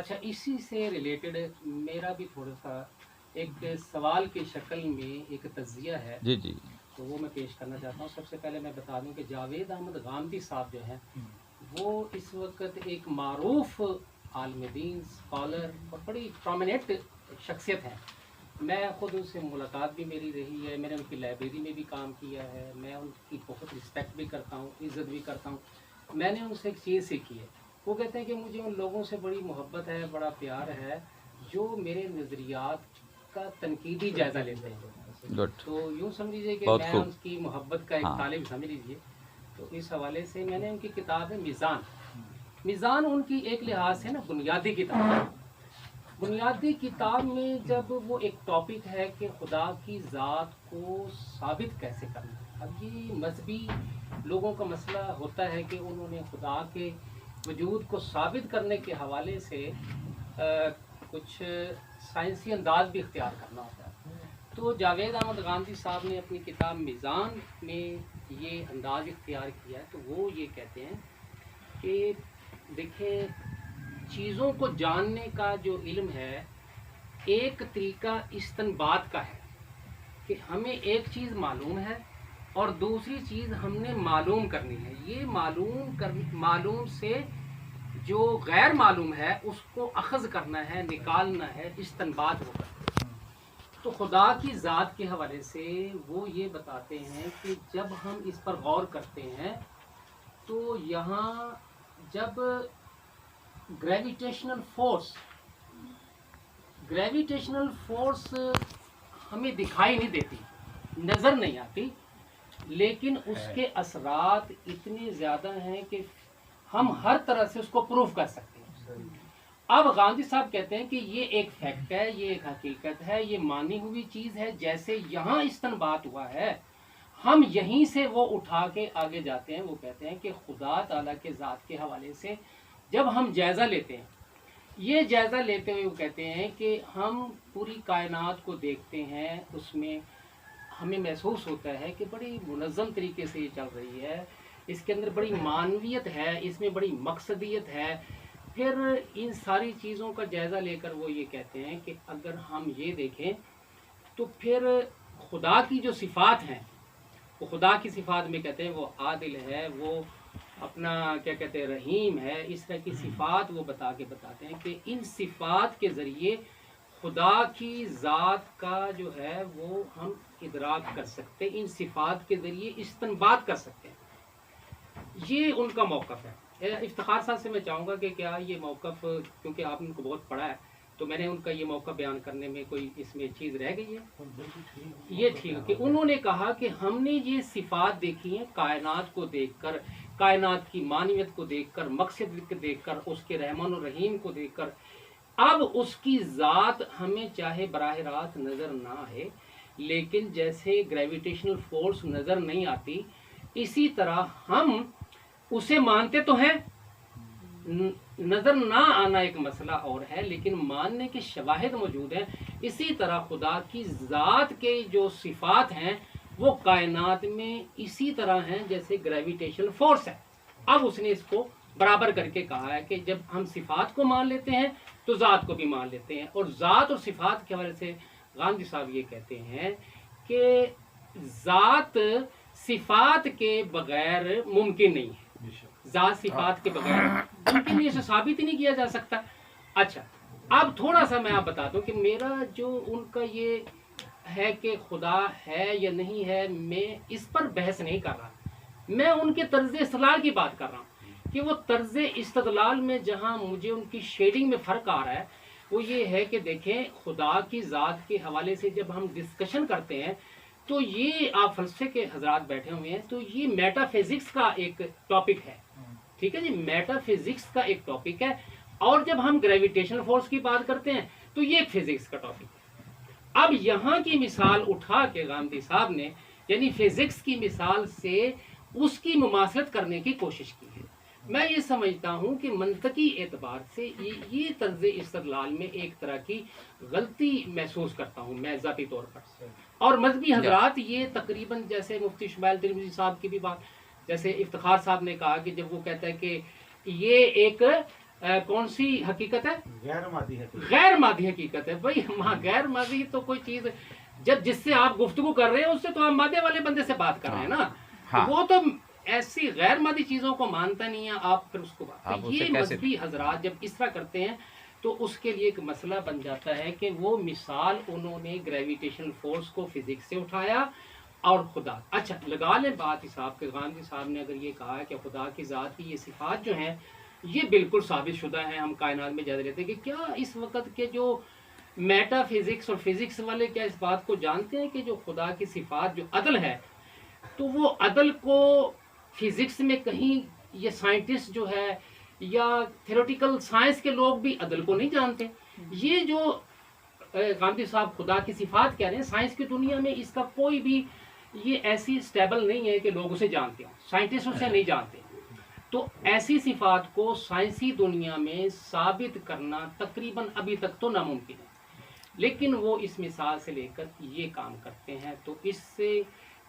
अच्छा, इसी से रिलेटेड मेरा भी थोड़ा सा एक सवाल की शक्ल में एक तज़िया है, जी जी तो वो मैं पेश करना चाहता हूँ। सबसे पहले मैं बता दूं कि जावेद अहमद गामदी साहब जो हैं वो इस वक्त एक मारूफ आलिम दीन, स्कॉलर और बड़ी प्रोमिनेंट शख्सियत है। मैं ख़ुद उनसे मुलाकात भी मेरी रही है, मैंने उनकी लाइब्रेरी में भी काम किया है, मैं उनकी बहुत रिस्पेक्ट भी करता हूँ, इज़्ज़त भी करता हूँ। मैंने उनसे एक चीज़ सीखी है, वो कहते हैं कि मुझे उन लोगों से बड़ी मोहब्बत है, बड़ा प्यार है जो मेरे नज़रियात का तनकीदी जायज़ा लेते हैं। गुड, तो यूँ समझ लीजिए कि बहुत मैं खूब। उनकी मोहब्बत का एक हाँ तालिब समझ लीजिए। तो इस हवाले से मैंने उनकी किताब है मीज़ान। मीज़ान उनकी एक लिहाज से ना बुनियादी किताब है। बुनियादी किताब में जब वो एक टॉपिक है कि खुदा की ज़ात को साबित कैसे करना है। अब ये मजहबी लोगों का मसला होता है कि उन्होंने खुदा के वजूद को साबित करने के हवाले से कुछ साइंसी अंदाज भी इख्तियार करना होता है। तो जावेद अहमद गांधी साहब ने अपनी किताब मीज़ान में ये अंदाज इख्तियार किया है। तो वो ये कहते हैं कि देखें, चीज़ों को जानने का जो इल्म है, एक तरीका इस्तिंबात का है कि हमें एक चीज़ मालूम है और दूसरी चीज़ हमने मालूम करनी है। ये मालूम से जो गैर मालूम है उसको अखज़ करना है, निकालना है, इस्तिंबात वो करते हैं। तो खुदा की ज़ात के हवाले से वो ये बताते हैं कि जब हम इस पर गौर करते हैं तो यहाँ जब ग्रेविटेशनल फोर्स हमें दिखाई नहीं देती, नज़र नहीं आती, लेकिन उसके असरात इतने ज़्यादा हैं कि हम हर तरह से उसको प्रूफ कर सकते हैं। अब गांधी साहब कहते हैं कि ये एक फैक्ट है, ये एक हकीकत है, ये मानी हुई चीज़ है। जैसे यहाँ इस्तिंबात हुआ है, हम यहीं से वो उठा के आगे जाते हैं। वो कहते हैं कि खुदा ताला के ज़ात के हवाले से जब हम जायज़ा लेते हैं, ये जायज़ा लेते हुए वो कहते हैं कि हम पूरी कायनात को देखते हैं, उसमें हमें महसूस होता है कि बड़ी मुनज़्ज़म तरीके से ये चल रही है, इसके अंदर बड़ी मानवियत है, इसमें बड़ी मकसदियत है। फिर इन सारी चीज़ों का जायज़ा लेकर वो ये कहते हैं कि अगर हम ये देखें तो फिर खुदा की जो सिफ़ात हैं, वो खुदा की सिफ़ात में कहते हैं वो आदिल है, वो अपना क्या कहते हैं रहीम है, इस तरह की सिफ़ात वो बताते हैं कि इन सिफ़ात के ज़रिए खुदा की ज़ात का जो है वो हम इदराक कर सकते हैं, इन सिफ़ात के ज़रिए इस्तिंबात कर सकते हैं। ये उनका मौक़िफ़ है। इफ्तिखार साहब से मैं चाहूँगा कि क्या ये मौक़िफ़, क्योंकि आपने उनको बहुत पढ़ा है, तो मैंने उनका ये मौक़िफ़ बयान करने में कोई इसमें चीज़ रह गई है? ये ठीक है कि उन्होंने कहा कि हमने ये सिफ़ात देखी हैं कायनात को देखकर, कायनात की मानवियत को देखकर, मकसद को देखकर, उसके रहमान और रहीम को देखकर। अब उसकी ज़ात हमें चाहे बराह रास्त नज़र ना आए, लेकिन जैसे ग्रेविटेशनल फोर्स नज़र नहीं आती, इसी तरह हम उसे मानते तो हैं, नज़र ना आना एक मसला और है, लेकिन मानने के शवाहिद मौजूद हैं। इसी तरह खुदा की ज़ात के जो सिफ़ात हैं वो कायनात में इसी तरह हैं जैसे ग्रेविटेशनल फोर्स है। अब उसने इसको बराबर करके कहा है कि जब हम सिफ़ात को मान लेते हैं तो ज़ात को भी मान लेते हैं। और ज़ात और सिफ़ात के हवाले से गांधी साहब ये कहते हैं कि ज़ात सिफ़ात के बगैर मुमकिन नहीं है, ज़ात सिफ़ात के बगैर मुमकिन नहीं, इसे साबित ही नहीं किया जा सकता। अच्छा, अब थोड़ा सा मैं आप बताता हूँ कि मेरा जो उनका ये है कि खुदा है या नहीं है, मैं इस पर बहस नहीं कर रहा, मैं उनके तर्ज़ इस्तिदलाल की बात कर रहा हूँ कि वो तर्ज़ इस्तिदलाल में जहाँ मुझे उनकी शेडिंग में फ़र्क आ रहा है वो ये है कि देखें, खुदा की ज़ात के हवाले से जब हम डिस्कशन करते हैं तो ये आप फ़लसफ़े के हज़रात बैठे हुए हैं, तो ये मेटाफिज़िक्स का एक टॉपिक है, ठीक है जी, मेटाफिज़िक्स का एक टॉपिक है। और जब हम ग्रेविटेशनल फोर्स की बात करते हैं तो ये फिज़िक्स का टॉपिक है। अब यहाँ की मिसाल उठा के गांधी साहब ने, यानी फिज़िक्स की मिसाल से उसकी मुमासलत करने की कोशिश की है। मैं ये समझता हूँ कि मंतकी एतबार से ये तर्ज़ इस्तिदलाल में एक तरह की गलती महसूस करता हूँ मैं ज़ाती तौर पर। और मजहबी हजरात ये तकरीबन, जैसे मुफ्ती शुमाइल तिरमिज़ी साहब की भी बात, जैसे इफ्तिखार साहब ने कहा कि जब वो कहता है कि ये एक कौन सी हकीकत है? गैर मादी है। गैर मादी हकीकत है भाई। वहाँ गैर मादी तो कोई चीज, जब जिससे आप गुफ्तगू कर रहे हैं उससे तो आप मादे वाले बंदे से बात कर रहे हैं ना। हाँ। वो तो ऐसी गैर मादी चीजों को मानता नहीं है, आप फिर उसको आप तो उससे ये कैसे- मजहबी हजरात जब इस तरह करते हैं तो उसके लिए एक मसला बन जाता है कि वो मिसाल उन्होंने ग्रेविटेशनल फोर्स को फिजिक्स से उठाया और खुदा, अच्छा लगा लें बात हिसाब के, गांधी साहब ने अगर ये कहा है कि खुदा की ज़ात की ये सिफात जो हैं ये बिल्कुल साबित शुदा हैं, हम कायनात में जाते रहते हैं, कि क्या इस वक्त के जो मेटाफिजिक्स और फिजिक्स वाले क्या इस बात को जानते हैं कि जो खुदा की सिफात जो अदल है, तो वो अदल को फिजिक्स में कहीं, ये साइंटिस्ट जो है या थ्योरेटिकल साइंस के लोग भी अदल को नहीं जानते। ये जो गांधी साहब खुदा की सिफात कह रहे हैं, साइंस की दुनिया में इसका कोई भी ये ऐसी स्टेबल नहीं है कि लोग उसे जानते हो, साइंटिस्ट उसे नहीं जानते। तो ऐसी सिफात को साइंसी दुनिया में साबित करना तकरीबन अभी तक तो नामुमकिन है, लेकिन वो इस मिसाल से लेकर ये काम करते हैं। तो इससे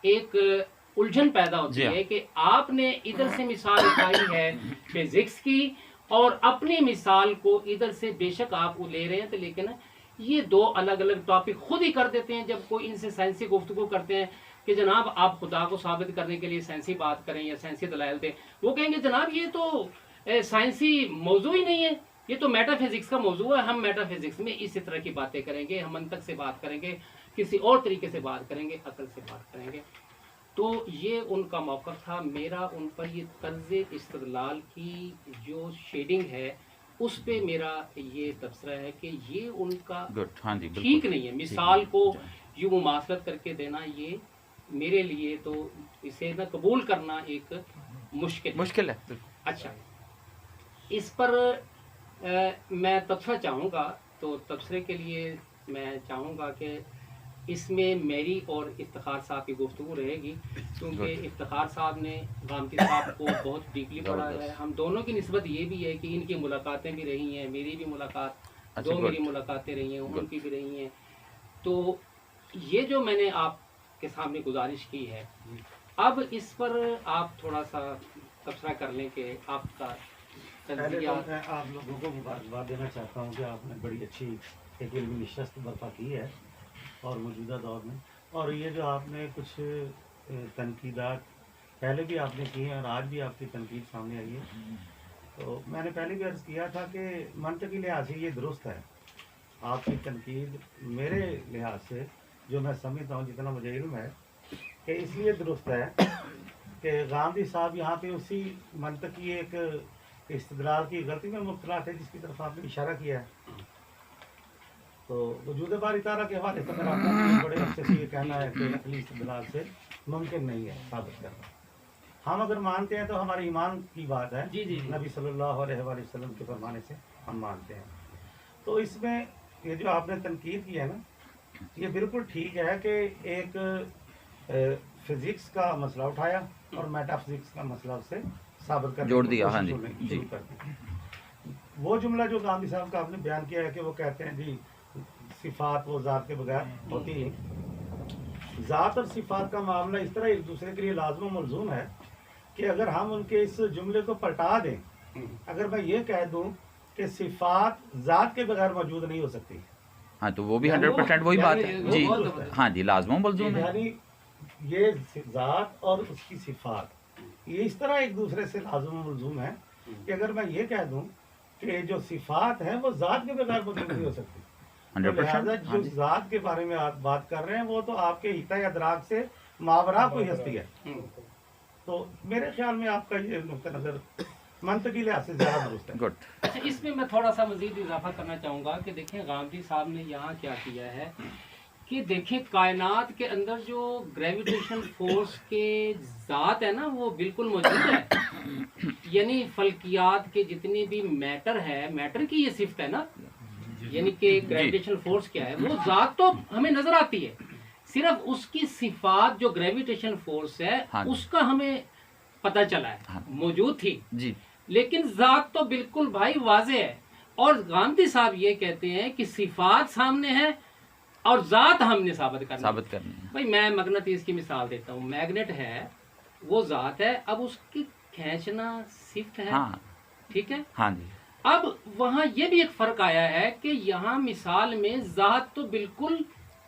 एक उलझन पैदा होती है कि आपने इधर से मिसाल उठाई है फिजिक्स की और अपनी मिसाल को इधर से बेशक आप ले रहे हैं, तो लेकिन ये दो अलग अलग टॉपिक खुद ही कर देते हैं। जब कोई इनसे साइंसी गुफ्तगू करते हैं कि जनाब आप खुदा को साबित करने के लिए साइंसी बात करें या साइंसी दलाइल दें, वो कहेंगे जनाब ये तो साइंसी मौजू ही नहीं है, ये तो मेटाफिजिक्स का मौजू है, हम मेटाफिजिक्स में इसी तरह की बातें करेंगे, हम मंतक से बात करेंगे, किसी और तरीके से बात करेंगे, अकल से बात करेंगे। तो ये उनका मौक़िफ़ था। मेरा उन पर ये तर्ज़ इस्तदलाल की जो शेडिंग है उस पे मेरा ये तबसरा है कि ये उनका हाँ जी, ठीक नहीं है। मिसाल को यूँ मुमासलत करके देना ये मेरे लिए तो इसे ना कबूल करना एक मुश्किल है। अच्छा, इस पर मैं तबसरा चाहूँगा, तो तबसरे के लिए मैं चाहूँगा कि इसमें मेरी और इफ्तिखार साहब की गुफ्तगू रहेगी, क्योंकि इफ्तिखार साहब ने गामती साहब को बहुत डीपली पढ़ा है। हम दोनों की निस्बत ये भी है कि इनकी मुलाकातें भी रही हैं, मेरी भी मुलाकात, दो मेरी मुलाकातें रही हैं, उनकी भी रही हैं। तो ये जो मैंने आपके सामने गुजारिश की है, अब इस पर आप थोड़ा सा तबसरा कर लें कि आपका तज़किया। मैं आप लोगों को मुबारकबाद देना चाहता हूँ कि आपने बड़ी अच्छी एक इल्मी नशस्त बर्पा की है और मौजूदा दौर में, और ये जो आपने कुछ तनकीदात पहले भी आपने की हैं और आज भी आपकी तनकीद सामने आई है, तो मैंने पहले भी अर्ज़ किया था कि मंतकी लिहाज से ये दुरुस्त है। आपकी तनकीद मेरे लिहाज से जो मैं समझता हूँ, जितना मुझे इल्म है, कि इसलिए दुरुस्त है कि गांधी साहब यहाँ पे उसी मंतकी एक इस्तदलाल की गलती में मुब्तला थे जिसकी तरफ आपने इशारा किया है। तो वजूद बारी तारा के हवाले से मेरा अपना बड़े अरसे से ये कहना है कि नकली इस्तदलाल से मुमकिन नहीं है साबित करना। हम अगर मानते हैं तो हमारे ईमान की बात है, जी। नबी सल्लल्लाहु अलैहि वसल्लम के फरमाने से हम मानते हैं। तो इसमें ये जो आपने तनकीद की है ना, ये बिल्कुल ठीक है कि एक फिजिक्स का मसला उठाया और मेटाफिजिक्स का मसला उससे साबित कर जोड़ दिया। हाँ जी, शुरू कर दी। वो जुमला जो गांधी साहब का आपने बयान किया है कि वो कहते हैं जी सिफात वो ज़ात के बगैर होती है। ज़ात और सिफात का मामला इस तरह एक दूसरे के लिए लाज़िम मलज़ूम है कि अगर हम उनके इस जुमले को पलटा दें, अगर मैं ये कह दूं कि सिफात ज़ात के बगैर मौजूद नहीं हो सकती, हाँ, तो वो भी 100% वही बात है जी। हाँ जी, लाज़िम मलज़ूम है। यानी ये ज़ात और उसकी सिफात ये इस तरह एक दूसरे से लाज़िम मलज़ूम है कि अगर मैं ये कह दूं कि जो सिफात है वो ज़ात के बगैर मौजूद नहीं हो सकती, तो लिहाजा जो ज़ात के बारे में आप बात कर रहे हैं वो तो आपके हिता अदराक से मावरा कोई हस्ती है। तो मेरे ख्याल में आपका ये नुक्ता नज़र मंतकी लिहाज से ज़्यादा दुरुस्त है। गुड। अच्छा, इसमें मैं थोड़ा सा मज़ीद इजाफा करना चाहूँगा कि देखें गांधी साहब ने यहाँ क्या किया है कि देखें कायनात के अंदर जो ग्रेविटेशन फोर्स के ज़ात है ना वो बिल्कुल मौजूद है। यानी फल्कियात के जितने भी मैटर है, मैटर की ये सिफ्त है ना, यानी कि ग्रेविटेशन फोर्स क्या है, वो ज़ात तो हमें नज़र आती है, सिर्फ उसकी सिफात जो ग्रेविटेशन फोर्स है हाँ, उसका हमें पता चला है, हाँ, मौजूद थी जी, लेकिन ज़ात तो बिल्कुल भाई वाज़े है। और गांधी साहब ये कहते हैं कि सिफात सामने है और ज़ात हमने साबित करनी है। भाई मैं मगनातीस की मिसाल देता हूँ, मैग्नेट है वो ज़ात है, अब उसकी खींचना सिफ्त है। हाँ, ठीक है। हाँ जी। اب وہاں یہ بھی ایک فرق آیا ہے کہ یہاں مثال میں ذات تو بالکل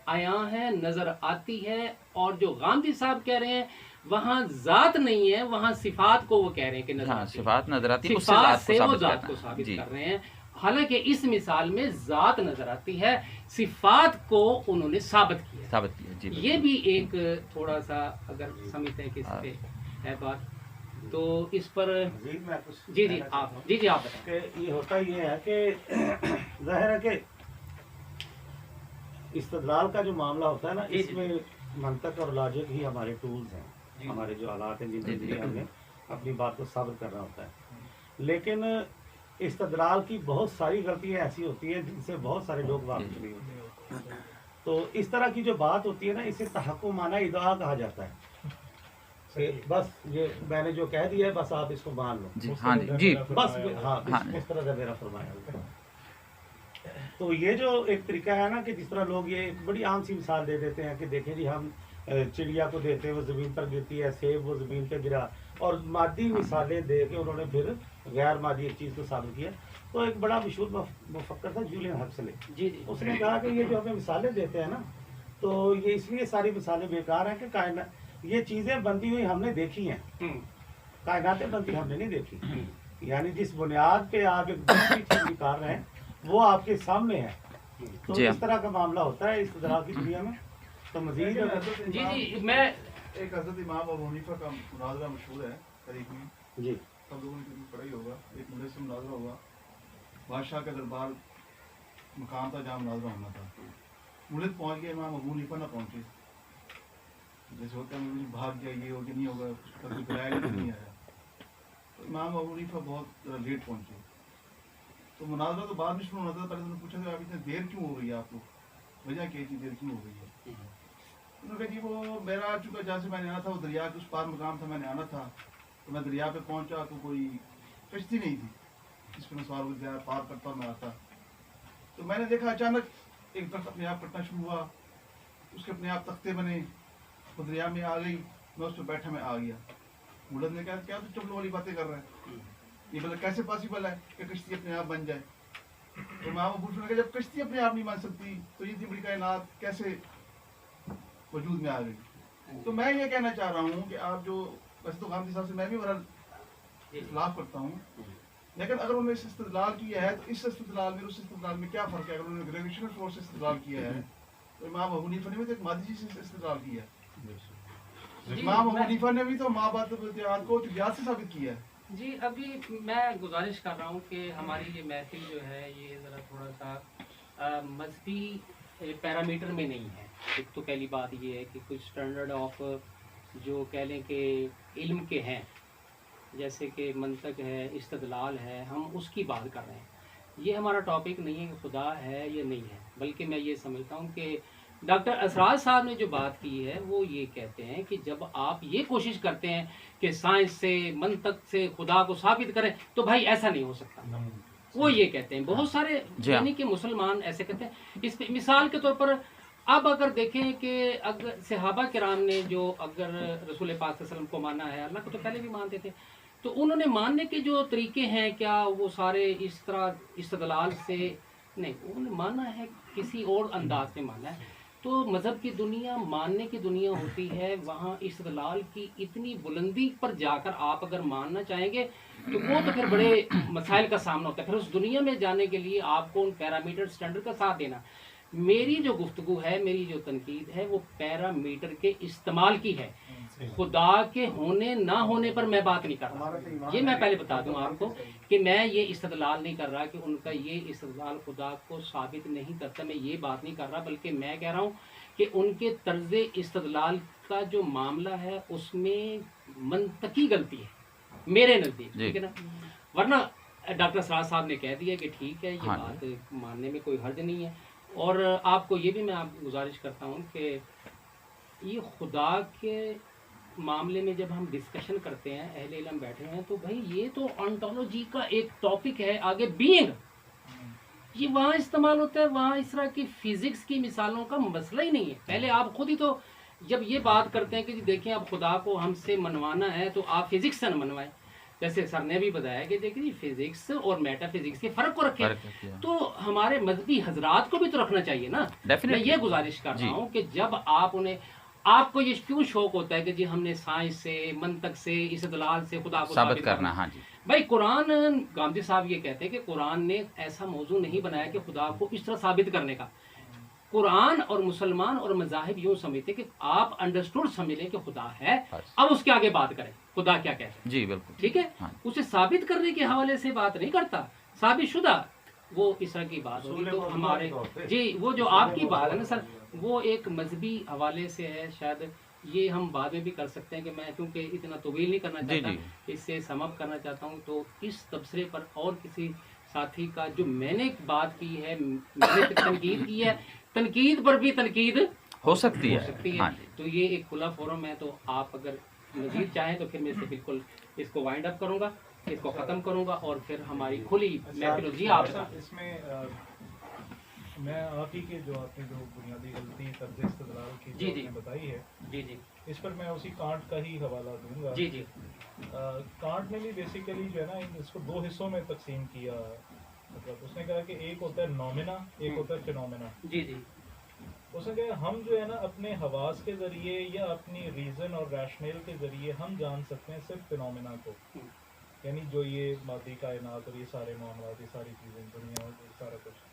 عیاں ہے، نظر آتی ہے، اور جو غامدی صاحب کہہ رہے ہیں وہاں ذات نہیں ہے، وہاں صفات کو وہ کہہ رہے ہیں کہ نظر ہاں آتی ہے، صفات نظر آتی ہے، اس سے صفات ذات کو سے وہ ثابت ذات کرنا کو ہے ثابت جی کر رہے ہیں، حالانکہ اس مثال میں ذات نظر آتی ہے، صفات کو انہوں نے ثابت کیا، ثابت کیا جی یہ بھی ایک تھوڑا سا اگر سمجھتے ہیں کہ اس پہ ہے بات، تو اس پر مزید میں کچھ جی کہنا آپ چاہتا ہوں جی آپ بتائیں۔ کہ یہ ہوتا یہ ہے کہ ظاہر ہے کہ استدلال کا جو معاملہ ہوتا ہے نا، اس میں منطق اور لاجک ہی ہمارے ٹولز ہیں، ہمارے جو آلات ہیں جن کے ذریعے ہمیں اپنی بات کو ثابت کرنا ہوتا ہے، لیکن استدلال کی بہت ساری غلطیاں ایسی ہوتی ہیں جن سے بہت سارے لوگ واقف نہیں ہوتے، تو اس طرح کی جو بات ہوتی ہے نا، اسے تحقق معنی ادعا کہا جاتا ہے کہ بس یہ میں نے جو کہہ دیا ہے بس آپ اس کو مان لو جی ہاں جی بس، ہاں اس طرح کا میرا فرمایا۔ تو یہ جو ایک طریقہ ہے نا کہ جس طرح لوگ یہ ایک بڑی عام سی مثال دے دیتے ہیں کہ دیکھیں جی ہم چڑیا کو دیتے ہیں وہ زمین پر گرتی ہے، سیب وہ زمین پہ گرا، اور مادی مثالیں دے کے انہوں نے پھر غیر مادی ایک چیز کو ثابت کیا۔ تو ایک بڑا مشہور مفکر تھا جولین ہکسلے، اس نے کہا کہ یہ جو ہمیں مثالیں دیتے ہیں نا، تو یہ اس لیے ساری مثالیں بیکار ہیں کہ کائنات یہ چیزیں بنتی ہوئی ہم نے دیکھی ہیں، کائناتیں بنتی ہم نے نہیں دیکھی، یعنی جس بنیاد پہ آپ ایک دوسری چیز نکال رہے ہیں وہ آپ کے سامنے ہے، تو جی اس طرح کا معاملہ ہوتا ہے استدلال کی دنیا میں۔ تو مزید جی میں ایک حضرت امام ابو حنیفہ کا مناظرہ مشہور ہے تاریخ میں، جی سب لوگوں نے پڑھا ہی ہوگا، ایک مجلس سے مناظرہ ہوا، بادشاہ کا دربار مقام تھا جہاں مناظرہ ہونا تھا، ملک پہنچ گئے، امام ابو حنیفہ نہ پہنچے، جیسے ہوتا ہے مجھے بھاگ گیا یہ ہو کہ نہیں ہوگا، کبھی بلایا نہیں آیا، تو امام ابو حنیفہ بہت لیٹ پہنچے، تو مناظرہ تو بعد میں شروع ہونا تھا، پہلے انہوں نے پوچھا کہ آپ اتنے دیر کیوں ہو رہی ہے، آپ کو وجہ کیا تھی دیر کیوں ہو رہی ہے؟ انہوں نے کہا جی وہ میرا چونکہ جہاں سے میں نے آنا تھا وہ دریا کے اس پار مقام تھا، میں نے آنا تھا، تو میں دریا پہ پہنچا تو کوئی کشتی نہیں تھی جس پہ میں سوار ہو گیا پار کرتا میں آتا، تو میں نے دیکھا اچانک ایک درخت اپنے آپ کٹنا شروع ہوا، اس کے اپنے آپ تختے بنے، وہ دریا میں آ گئی، میں اس پہ بیٹھا میں آ گیا۔ ملک نے کہا کیا تو چپلوں والی باتیں کر رہے ہیں، یہ بتا کیسے پاسبل ہے کہ کشتی اپنے آپ بن جائے؟ تو امام ابو حنیفہ نے کہا جب کشتی اپنے آپ نہیں بن سکتی تو یہ اتنی بڑی کائنات کیسے وجود میں آ گئی؟ تو میں یہ کہنا چاہ رہا ہوں کہ آپ جو ویسے تو غامدی صاحب سے میں بھی بہرحال اختلاف کرتا ہوں، لیکن اگر انہوں نے اس استدلال کیا ہے تو اس استدلال میں اس استدلال میں کیا فرق ہے؟ اگر انہوں نے گریویشنل فورس سے استدلال کیا ہے تو امام ابو حنیفہ نے بھی تو ایک مادی چیز سے استدلال کیا ہے، امام ابو حنیفہ نے بھی تو ماں باپ اتحاد کو طبیعت سے ثابت کیا ہے۔ جی ابھی میں گزارش کر رہا ہوں کہ ہماری یہ محفل جو ہے یہ ذرا تھوڑا سا مذہبی پیرامیٹر میں نہیں ہے، ایک تو پہلی بات یہ ہے کہ کچھ اسٹینڈرڈ آف جو کہہ لیں کہ علم کے ہیں، جیسے کہ منطق ہے، استدلال ہے، ہم اس کی بات کر رہے ہیں، یہ ہمارا ٹاپک نہیں ہے کہ خدا ہے یا نہیں ہے، بلکہ میں یہ سمجھتا ہوں کہ ڈاکٹر اسرار صاحب نے جو بات کی ہے وہ یہ کہتے ہیں کہ جب آپ یہ کوشش کرتے ہیں کہ سائنس سے منطق سے خدا کو ثابت کریں تو بھائی ایسا نہیں ہو سکتا، وہ یہ کہتے ہیں، بہت سارے یعنی کہ مسلمان ایسے کہتے ہیں۔ اس پہ مثال کے طور پر اب اگر دیکھیں کہ اگر صحابہ کرام نے جو اگر رسول پاک صلی اللہ علیہ وسلم کو مانا ہے، اللہ کو تو پہلے بھی مانتے تھے، تو انہوں نے ماننے کے جو طریقے ہیں کیا وہ سارے اس طرح استدلال سے نہیں، انہوں نے مانا ہے کسی اور انداز میں مانا ہے۔ تو مذہب کی دنیا ماننے کی دنیا ہوتی ہے، وہاں استدلال کی اتنی بلندی پر جا کر آپ اگر ماننا چاہیں گے تو وہ تو پھر بڑے مسائل کا سامنا ہوتا ہے، پھر اس دنیا میں جانے کے لیے آپ کو ان پیرامیٹر سٹینڈرڈ کا ساتھ دینا۔ میری جو گفتگو ہے، میری جو تنقید ہے وہ پیرامیٹر کے استعمال کی ہے، خدا کے ہونے نہ ہونے پر میں بات نہیں کر رہا، یہ میں پہلے بتا دوں آپ کو کہ میں یہ استدلال نہیں کر رہا کہ ان کا یہ استدلال خدا کو ثابت نہیں کرتا، میں یہ بات نہیں کر رہا، بلکہ میں کہہ رہا ہوں کہ ان کے طرز استدلال کا جو معاملہ ہے اس میں منطقی غلطی ہے میرے نزدیک، ٹھیک ہے نا؟ ورنہ ڈاکٹر اسرار صاحب نے کہہ دیا کہ ٹھیک ہے یہ بات ماننے میں کوئی حرج نہیں ہے۔ اور آپ کو یہ بھی میں آپ گزارش کرتا ہوں کہ یہ خدا کے معاملے میں جب ہم ڈسکشن کرتے ہیں، اہل علم بیٹھے ہیں، تو بھائی یہ تو انٹولوجی کا ایک ٹاپک ہے، آگے بینگ یہ وہاں استعمال ہوتا ہے، وہاں اس طرح کی فزکس کی مثالوں کا مسئلہ ہی نہیں ہے۔ پہلے آپ خود ہی تو جب یہ بات کرتے ہیں کہ جی دیکھیں اب خدا کو ہم سے منوانا ہے تو آپ فزکس سے نہ منوائیں، جیسے سر نے بھی بتایا کہ دیکھیے فزکس اور میٹا فزکس کے فرق کو رکھیں، تو ہمارے مذہبی حضرات کو بھی تو رکھنا چاہیے نا. میں یہ گزارش کر رہا ہوں کہ جب آپ کو یہ کیوں شوق ہوتا ہے کہ جی ہم نے سائنس سے، منطق سے، استدلال سے خدا کو ثابت کرنا. ہاں جی بھائی قرآن، گاندھی صاحب یہ کہتے ہیں کہ قرآن نے ایسا موضوع نہیں بنایا کہ خدا کو اس طرح ثابت کرنے کا. قرآن اور مسلمان اور مذاہب یوں سمجھتے کہ آپ انڈرسٹوڈ سمجھ لیں کہ خدا ہے، اب اس کے آگے بات کریں خدا کیا کہتے ہیں. جی بالکل ٹھیک ہے، اسے ثابت کرنے کے حوالے سے بات نہیں کرتا، ثابت شدہ وہ اس طرح کی بات ہوگی. تو ہمارے جی وہ جو آپ کی بات ہے نا سر، وہ ایک مذہبی حوالے سے ہے. شاید یہ ہم بعد میں بھی کر سکتے ہیں کہ میں کیونکہ اتنا طویل نہیں کرنا چاہتا، اس سے سم اپ کرنا چاہتا ہوں. تو اس تبصرے پر اور کسی ساتھی کا جو میں نے بات کی ہے، میں نے تنقید کی ہے، تنقید پر بھی تنقید ہو سکتی ہے. تو یہ ایک کھلا فورم ہے. تو آپ اگر مزید چاہیں تو پھر میں اسے بالکل اس کو وائنڈ اپ کروں گا، اس کو ختم کروں گا، اور پھر ہماری کھلی محفل. جی آپ اس میں میں آپ ہی کے جو بنیادی غلطی طرز استدلال کی جو آپ نے بتائی ہے، جی جی اس پر میں اسی کانٹ کا ہی حوالہ دوں گا. جی جی کانٹ نے بھی بیسیکلی جو ہے نا اس کو دو حصوں میں تقسیم کیا. مطلب اس نے کہا کہ ایک ہوتا ہے نومینا، ایک ہوتا ہے فینومینا. جی جی اس نے کہا ہم جو ہے نا اپنے حواس کے ذریعے یا اپنی ریزن اور ریشنل کے ذریعے ہم جان سکتے ہیں صرف فینومینا کو، یعنی جو یہ مادی کائنات اور یہ سارے معاملات، یہ ساری چیزیں، دنیا اور سارا کچھ.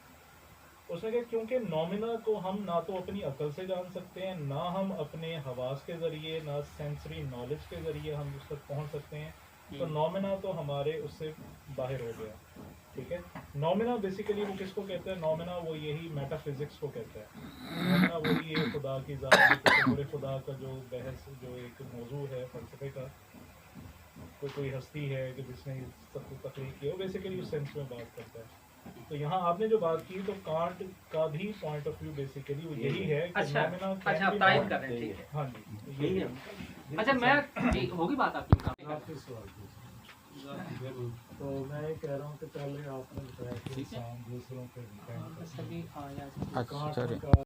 اس نے کہا کیونکہ نومینا کو ہم نہ تو اپنی عقل سے جان سکتے ہیں، نہ ہم اپنے حواس کے ذریعے، نہ سینسری نالج کے ذریعے ہم اس تک پہنچ سکتے ہیں. تو نومینا تو ہمارے اس سے باہر ہو گیا. ٹھیک ہے، نومینا بیسیکلی وہ کس کو کہتے ہیں؟ نومینا وہ یہی میٹا فزکس کو کہتا ہے. نومینا وہی ہے خدا کی ذات، تصور خدا کا جو بحث، جو ایک موضوع ہے فلسفے کا، کوئی ہستی ہے کہ جس نے سب کو تخلیق کیا، وہ بیسیکلی اس سینس میں بات کرتا ہے. تو یہاں آپ نے جو بات کی تو کانٹ کا بھی پوائنٹ آف ویو بیسیکلی وہ یہی ہے کہ نومینا اچھا تائید کر رہے ہیں. ٹھیک ہے، ہاں جی یہی ہے. اچھا میں جی ہوگی بات آپ کی. آپ کے سوال پوچھیں. تو میں یہ کہہ رہا ہوں کہ پہلے آپ نے بتایا کہ انسان دوسروں پہ ڈیپینڈ سبھی آیا اچھا.